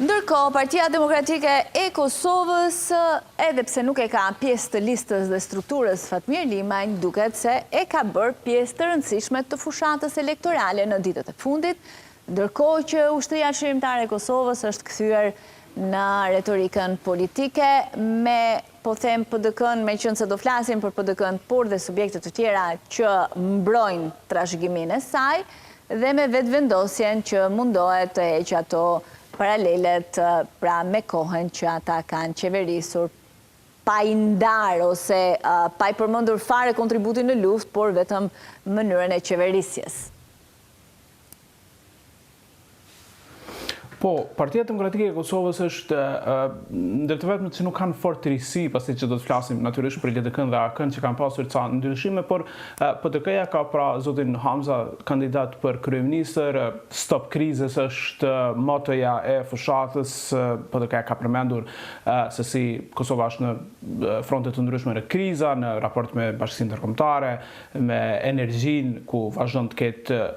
Ndërkohë, Partia Demokratike e Kosovës, edhe pse nuk e ka pjesë të listës dhe strukturës Fatmir Limaj, duket se e ka bërë pjesë të rëndësishme të fushatës elektorale në ditët e fundit, ndërkohë që Ushtria Qeverimtare e Kosovës është kthyer në retorikën politike me, po them, PDK-n, me qenë se do flasim për PDK-n, por dhe subjekte të tjera që mbrojnë trashëgiminë e saj, dhe me vetëvendosjen që mundohet të heqë ato paralelet pra me kohën që ata kanë qeverisur pa i ndarë ose pa i përmendur fare kontributin në luftë, por vetëm mënyrën e qeverisjes. Po, Partia Demokratike e Kosovës është ndër të vetmet që nuk kanë fort të risi, pasi që do të flasim natyrisht për LDK-n dhe AK-n që kanë pasur ca ndryshime, por PDK-ja ka pra zotin Hamza kandidat për kryeministër, stop krizës është motoja e fushatës, PDK-ja ka përmendur se si Kosova është në fronte të ndryshme në kriza, në raport me Bashkinë Ndërkombëtare, me energjinë ku vazhdon të ketë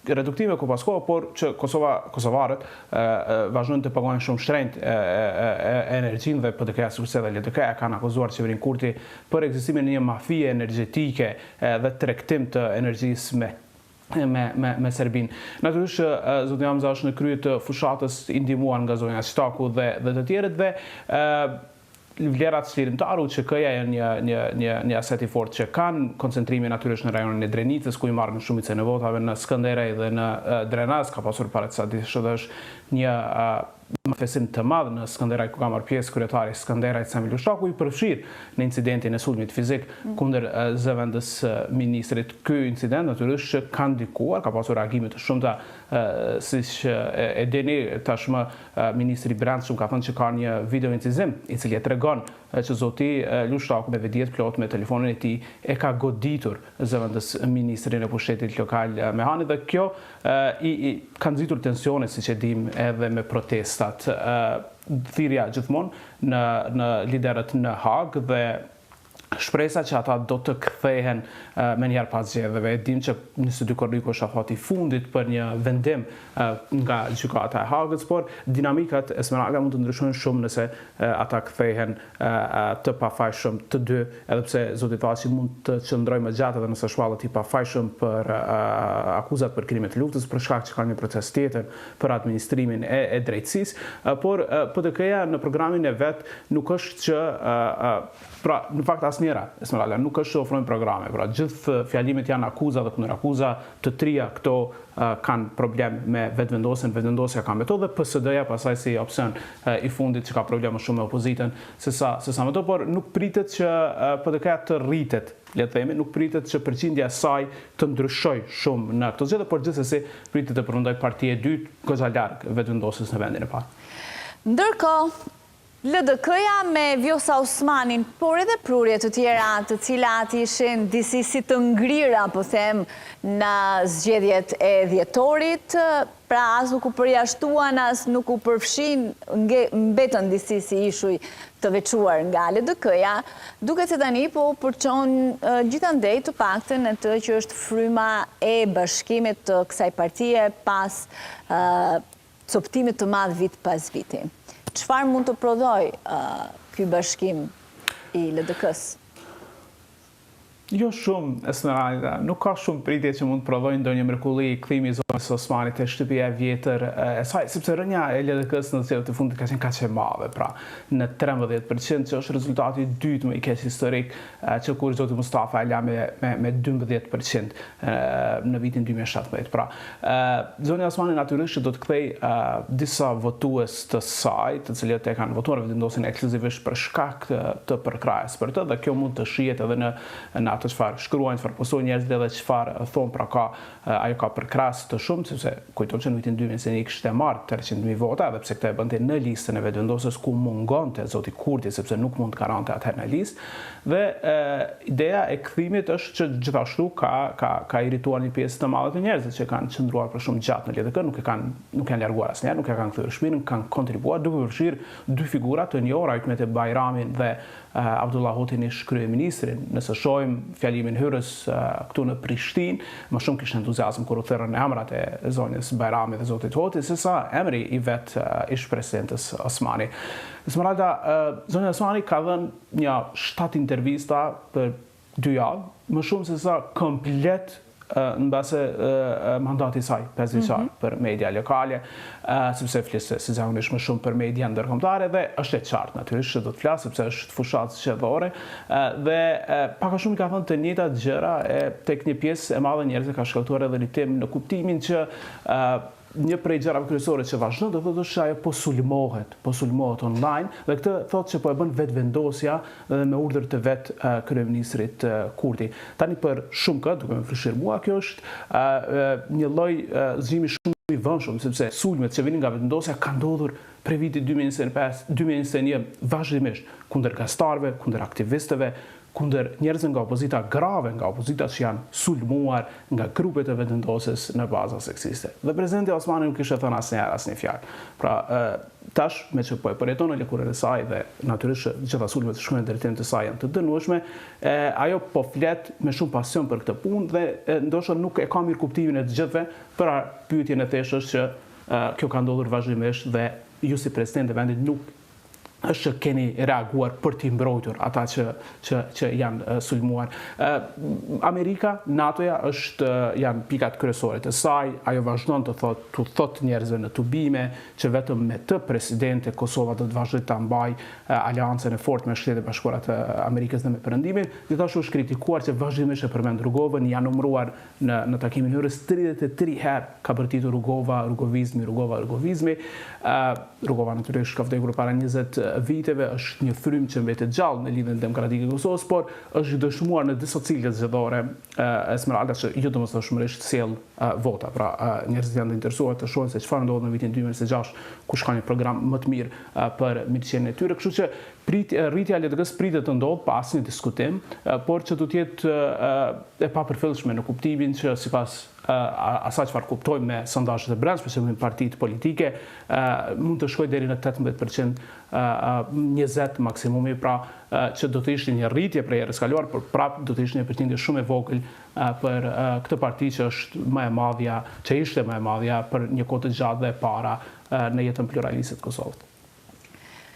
reduktime ku paskohë, por që kosovarët vazhdojnë të pagojnë shumë shtrenjtë energjinë dhe PDK-ja sikurse dhe LDK-ja kanë akuzuar qeverinë Kurti për ekzistimin e një mafie energjetike dhe tregtim të energjisë me Serbinë. Natyrisht zoti Hamza është në krye të fushatës i ndihmuar nga zonja Shtaku dhe të tjerët dhe vlerat çlirimtaru që këja janë një aset i fortë që kanë koncentrimin natyrisht në rajonin e Drenicës, ku i marrin shumicën e votave, në Skënderaj dhe në Drenaz, ka pasur para disa ditësh edhe është një manifestim të madh në Skënderaj ku ka marrë pjesë kryetari i Skënderajt Sami Lushaku, i përfshirë në incidentin e sulmit fizik kundër zëvendës ministrit. Ky incident natyrisht ka ndikuar, ka pasur reagime të shumta, siç e dini tashmë ministri i Brendshëm ka thënë që ka një video incizim i cili e tregon që zoti Lushaku me vedije plot me telefonin e tij e ka goditur zëvendës ministrin e pushtetit lokal Mehani dhe kjo ka nxitur tensione, siç e dim, edhe me protestat. Thirrja gjithmonë në liderët në Hag dhe shpresa që ata do të kthehen me njëherë pas zgjedhjeve. E dim që 22 korriku është afati fundit për një vendim nga gjykata e Hagës, por dinamikat e Esmeralda mund të ndryshojnë shumë nëse ata kthehen të pafajshëm të dy, edhe pse zoti Thaçi mund të qëndrojë më gjatë edhe nëse shvallet i pafajshëm për akuzat për krime të luftës, për shkak që ka një proces tjetër për administrimin e drejtësisë, por PDK-ja në programin e vet nuk është që pra në fakt asnjëra Esmeralda nuk është që ofrojnë programe, pra gjithë fjalimet janë akuza dhe kundër akuza, të trija këto kanë problem me vetëvendosja ka metodë, dhe PSD-ja pasaj si opsion i fundit që ka probleme shumë me opozitën se sa metodë, por nuk pritet që PDK-ja të rritet, le të themi, nuk pritet që përqindja e saj të ndryshoj shumë në këto zgjedhje, por gjithsesi pritet të përfundojë partia e dytë goxha larg vetëvendosjes në vendin e parë. Ndërkohë, LDK-ja me Vjosa Osmanin, por edhe prurje të tjera të cilat ishin disi si të ngrira, po them, në zgjedhjet e dhjetorit, pra as nuk u përjashtuan, as nuk u përfshin, mbetën disi si ishuj të veçuar nga LDK-ja, duket se tani po përçon gjithandej të paktën në të që është fryma e bashkimit të kësaj partie pas coptimit të madh vit pas viti. Çfarë mund të prodhoj ky bashkim i LDK-s? Jo shumë, Esmeralda, nuk ka shumë pritje që mund të prodhojë ndonjë mrekulli i kthimi i zonës Osmanit te shtëpia e vjetër e saj, sepse rënja e LDK-s në zgjedhjet e fundit ka qenë kaq e madhe, pra në 13%, që është rezultati i dytë më i keq historik, që kur zoti Mustafa e la me 12% në vitin 2017. Pra, zona Osmani natyrisht do të kthej disa votues të saj, të cilët e kanë votuar vetëvendosjen ekskluzivisht për shkak të përkrahjes për të, dhe kjo mund të shihet edhe në atë çfarë shkruajnë, çfarë postojnë njerëzit edhe çfarë thonë, pra ajo ka përkrahas të shumë, sepse kujton që në vitin 2021 kishte marrë 300.000 vota, edhe pse këtë e bënte në listën e vetëvendosjes ku mungonte zoti Kurti, sepse nuk mund të garante atëherë në listë. Dhe ideja e kthimit është që gjithashtu ka irrituar një pjesë të madhe të njerëzve që kanë qëndruar për shumë gjatë në LDK, nuk janë larguar asnjëherë, nuk ja kanë kthyer shtëpinë, kanë kontribuar duke përfshirë dy figura të njohura, Hikmet Bajramin dhe Abdullah Hotin ish kryeministrin. Nëse shohim fjalimin hyrës këtu në Prishtinë, më shumë kishte entuziazëm kur u therrën emrat e zonjës Bajrami dhe zotit Hoti, se sa emri i vetë ish presidentës Osmani. Esmeralda, zonja Osmani ka dhënë një 7 intervista për 2 javë, më shumë se sa komplet në base mandati saj 5 vjeçar për media lokale, sepse fliste si zakonisht më shumë për media ndërkombëtare dhe është e qartë natyrisht që do të flasë sepse është fushatë zgjedhore dhe pak a shumë ka thënë të njëjtat gjëra tek një pjesë e madhe njerëzve ka shkaktuar edhe ritim në kuptimin që një prej gjërave kryesore që vazhdon do thotë është ajo po sulmohet online dhe këtë thotë që po e bën vetëvendosja dhe me urdhër të vet kryeministrit Kurti. Tani për shumë këtë, duke më frishëruar mua, kjo është një lloj zgjimi shumë i vëndshëm sepse sulmet që vinin nga vetëvendosja kanë ndodhur prej vitit 2021 vazhdimisht kundër gazetarëve, kundër aktivistëve, kundër njerëzve nga opozita grave, nga opozita që janë sulmuar nga grupet e vetëvendosjes në baza seksiste. Dhe presidenti Osmani nuk kishte thënë asnjë fjalë. Pra, tash me që po e përjeton në lëkurën e saj dhe natyrisht gjitha sulmet të shkruajnë drejtim të saj janë të dënueshme, ajo po flet me shumë pasion për këtë punë dhe ndoshta nuk e ka mirë kuptimin e të gjithëve, për pyetjen e thjeshtë është që kjo ka ndodhur vazhdimisht dhe ju si president e vendit nuk është që keni reaguar për t'i mbrojtur ata që janë sulmuar. Amerika, NATO-ja janë pikat kryesore të saj, ajo vazhdon të thotë njerëzve në tubime që vetëm me të presidente Kosova do të vazhdoj të mbaj aleancën e fortë me Shtetet Bashkuara të Amerikës dhe me Perëndimin. Gjithashtu është kritikuar që vazhdimisht e përmend Rugovën, janë numëruar në takimin hyrës 33 herë ka bërtitur Rugovizmi. Rugova natyrisht ka vdekur para 20 viteve, është një frym që mbetet gjallë në lidhjen demokratike të Kosovës, por është dëshmuar në disa cilësitë zgjedhore Esmeralda që jo domosdoshmërisht sjell vota. Pra njerëzit janë të interesuar të shohin se çfarë ndodhi në vitin 2026, kush ka një program më të mirë për mirëqenien e tyre, kështu që rritja e LDK-s pritet të ndodhë pa asnjë diskutim, por që do të jetë e papërfillshme në kuptimin që sipas asaj çfarë kuptojmë me sondazhet e brendshme se me partitë politike mund të shkojë deri në 18%, 20 maksimumi, pra që do të ishte një rritje prej herës kaluar, por prapë do të ishte një percentazh shumë e vogël për këtë parti që është më e madhja, që ishte më e madhja për një kohë të gjatë dhe para në jetën pluraliste të Kosovës.